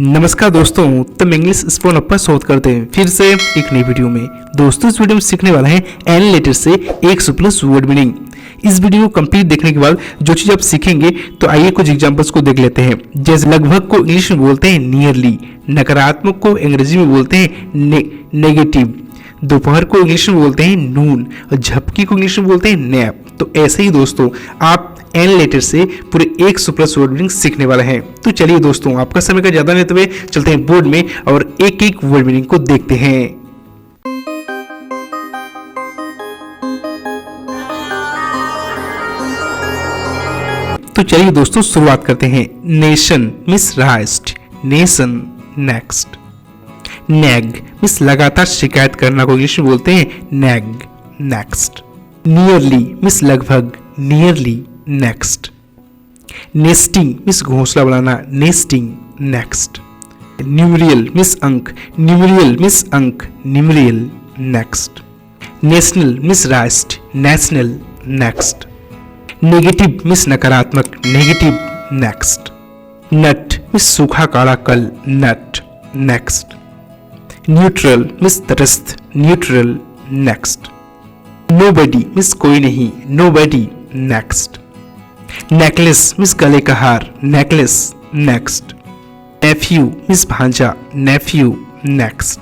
नमस्कार दोस्तों, तुम इंग्लिश स्पोन अप पर शोध करते हैं फिर से एक नई वीडियो में। दोस्तों इस वीडियो में सीखने वाला है एन लेटर से 100 प्लस वर्ड मीनिंग। इस वीडियो को कंप्लीट देखने के बाद जो चीज आप सीखेंगे तो आइए कुछ एग्जांपल्स को देख लेते हैं। जैसे लगभग को इंग्लिश में बोलते हैं नियरली, नकारात्मक को अंग्रेजी में बोलते हैं नेगेटिव, दोपहर को इंग्लिश में बोलते हैं नून और झपकी को इंग्लिश में बोलते हैं नैप। तो ऐसे ही दोस्तों आप एन लेटर से पूरे 100 प्लस वर्ड मीनिंग सीखने वाले हैं। तो चलिए दोस्तों आपका समय का ज्यादा लेते हुए चलते हैं बोर्ड में और एक एक वर्ड मीनिंग को देखते हैं। तो चलिए दोस्तों शुरुआत करते हैं। नेशन मिस राइस्ट, नेशन नेक्स्ट। नैग मिस लगातार शिकायत करना को इंग्लिश में बोलते हैं नैग, नेक्स्ट। नियरली मिस लगभग, नियरली, नेक्स्ट। नेस्टिंग मिस घोंसला बनाना, नेस्टिंग, नेक्स्ट। न्यूमरियल मिस अंक, न्यूमरियल मिस अंक, न्यूमरियल, नेक्स्ट। नेशनल मिस राइस्ट, नेशनल, नेक्स्ट। नेगेटिव मिस नकारात्मक, नेगेटिव, नेक्स्ट। नट मिस सूखा काड़ा कल, नट, नेक्स्ट। न्यूट्रल मिस तटस्थ, न्यूट्रल, नेक्स्ट। नोबडी मिस कोई नहीं, नोबडी, नेक्स्ट। नेकलेस मिस गले का हार, नेकलेस, नेक्स्ट। नेफ्यू मिस भांजा, नेफ्यू, नेक्स्ट।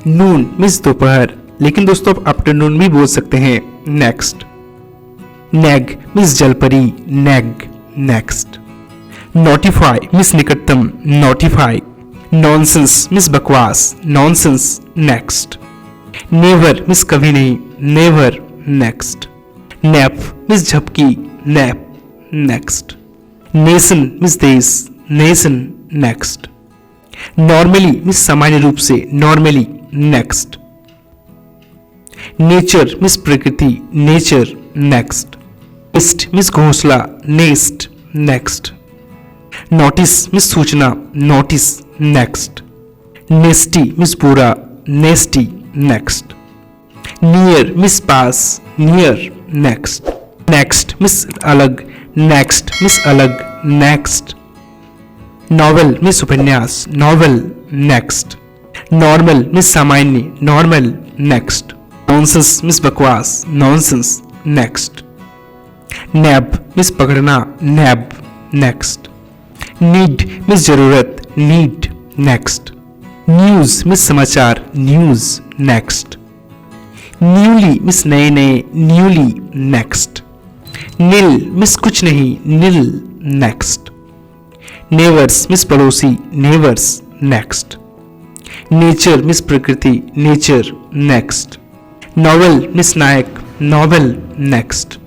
नून मिस दोपहर, लेकिन दोस्तों आप आफ्टरनून भी बोल सकते हैं, नेक्स्ट। नेग मिस जलपरी, नेग, नेक्स्ट। नोटिफाई मिस निकटतम, नोटिफाई। नॉनसेंस मिस बकवास, नॉनसेंस, नेक्स्ट। नेवर मिस कभी नहीं, नेवर, नेक्स्ट। नैप मिस झपकी, नैप, नेक्स्ट। नेशन मिस देश, नेशन, नेक्स्ट। नॉर्मली मिस सामान्य रूप से, नॉर्मली, नेक्स्ट। नेचर मिस प्रकृति, नेचर, नेक्स्ट। नेस्ट मिस घोंसला, नेस्ट, नेक्स्ट। नोटिस मिस सूचना, नोटिस, नेक्स्ट। नेस्टी मिस पूरा, नेस्टी, नेक्स्ट। नियर मिस पास, नियर, नेक्स्ट। नेक्स्ट मिस अलग, नेक्स्ट मिस अलग, नेक्स्ट। नॉवेल मिस उपन्यास, नॉवेल, नेक्स्ट। नॉर्मल मिस सामान्य, normal, next. Nonsense miss बकवास, nonsense, next. नैब miss पकड़ना, नैब, next. Need miss जरूरत, need, next. News miss समाचार, news, next. Newly miss नए नए, न्यूली, नेक्स्ट। नील मिस कुछ नहीं, नील, नेक्स्ट। नेवर्स मिस पड़ोसी, नेवर्स, नेक्स्ट। नेचर मिस प्रकृति, नेचर, नेक्स्ट। नॉवल मिस नायक, नॉवल, नेक्स्ट।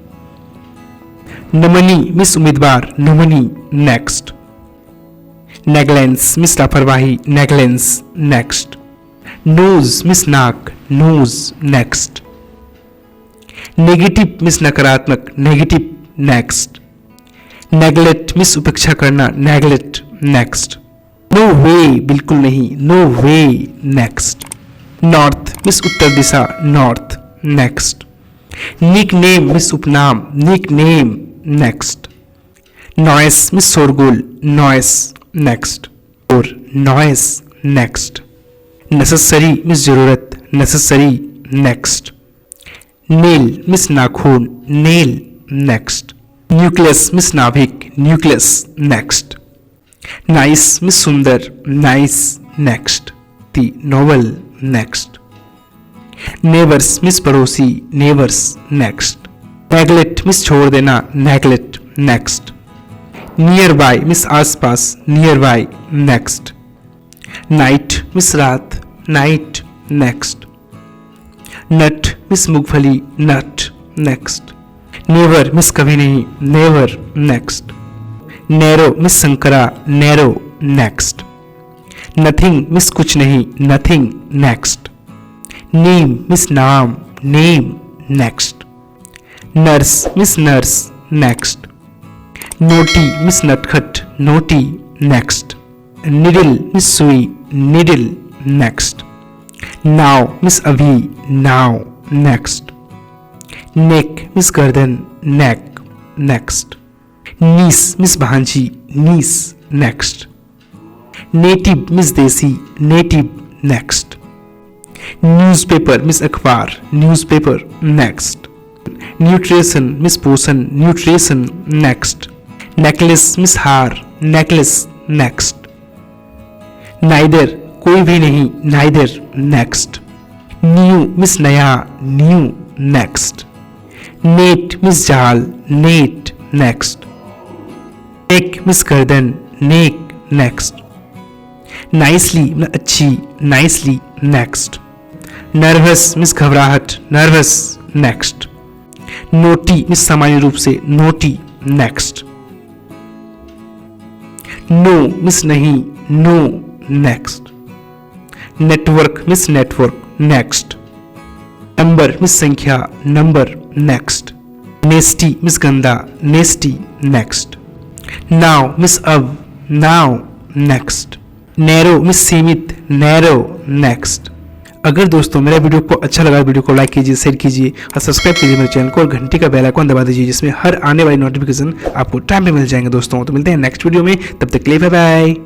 नमनी मिस उम्मीदवार, नमनी, नेक्स्ट। नेगलेंस मिस लापरवाही, नेगलेंस, नेक्स्ट। नोज मिस नाक, नोज, नेक्स्ट। नेगेटिव मिस नकारात्मक, नेगेटिव, नेक्स्ट। नेगलेक्ट मिस उपेक्षा करना, neglect, next. No way बिल्कुल नहीं, no way, next. North means उत्तर दिशा, north, next. Nickname means उपनाम, nickname, next. Noise means शोरगुल, नॉइस, नेक्स्ट। और नॉइस, नेक्स्ट। नेसेसरी मिस जरूरत, नेसेसरी, नेक्स्ट। नेल मिस नाखून, नेल, नेक्स्ट। न्यूक्लियस मिस नाभिक, न्यूक्लियस, नेक्स्ट। नाइस मिस सुंदर, nice, next. The novel, next. Neighbours means पड़ोसी, neighbours, next. Neglect means छोड़ देना, neglect, next. Nearby means आसपास, nearby, next. Night means रात, night, next. Nut means मूंगफली, nut, next. Never means कभी नहीं, never, next. Narrow means संकरा, narrow, next. Nothing means कुछ नहीं, नथिंग, नेक्स्ट। नेम मिस नाम, name, next. Nurse miss nurse, next. Naughty miss नटखट, naughty, next. Needle miss सुई, needle, next. नाव miss अभी, नाव, next. नेक miss गर्दन, नेक, नेक्स्ट। नीस मिस भांजी, नीस, next. Native means देसी, नेटिव नेक्स्ट। न्यूज़पेपर मीन्स अखबार, न्यूज़पेपर नेक्स्ट। न्यूट्रिशन मीन्स पोषण, nutrition next. Necklace means हार, necklace next. Neither कोई भी नहीं, नाइदर नेक्स्ट। न्यू मीन्स नया, न्यू नेक्स्ट। नेट मीन्स जाल, नेट नेक्स्ट। नेक मीन्स गर्दन, नेक नेक्स्ट। नाइसली मीन्स अच्छी, नाइसली नेक्स्ट। नर्वस मीन्स घबराहट, नर्वस नेक्स्ट। नोटी मीन्स सामान्य रूप से, नोटी नेक्स्ट। नो मीन्स नहीं, no next. Network means network next. Number means संख्या, नंबर नेक्स्ट। नेस्टी मीन्स गंदा, नेस्टी नेक्स्ट। नाउ मीन्स अब, नाउ नेक्स्ट। नैरो मीन्स सीमित, नैरो नेक्स्ट। अगर दोस्तों मेरा वीडियो को अच्छा लगा, वीडियो को लाइक कीजिए, शेयर कीजिए और सब्सक्राइब कीजिए मेरे चैनल को और घंटी का बेल आइकन दबा दीजिए, जिसमें हर आने वाली नोटिफिकेशन आपको टाइम पे मिल जाएंगे दोस्तों। तो मिलते हैं नेक्स्ट वीडियो में, तब तक के लिए बाय बाय।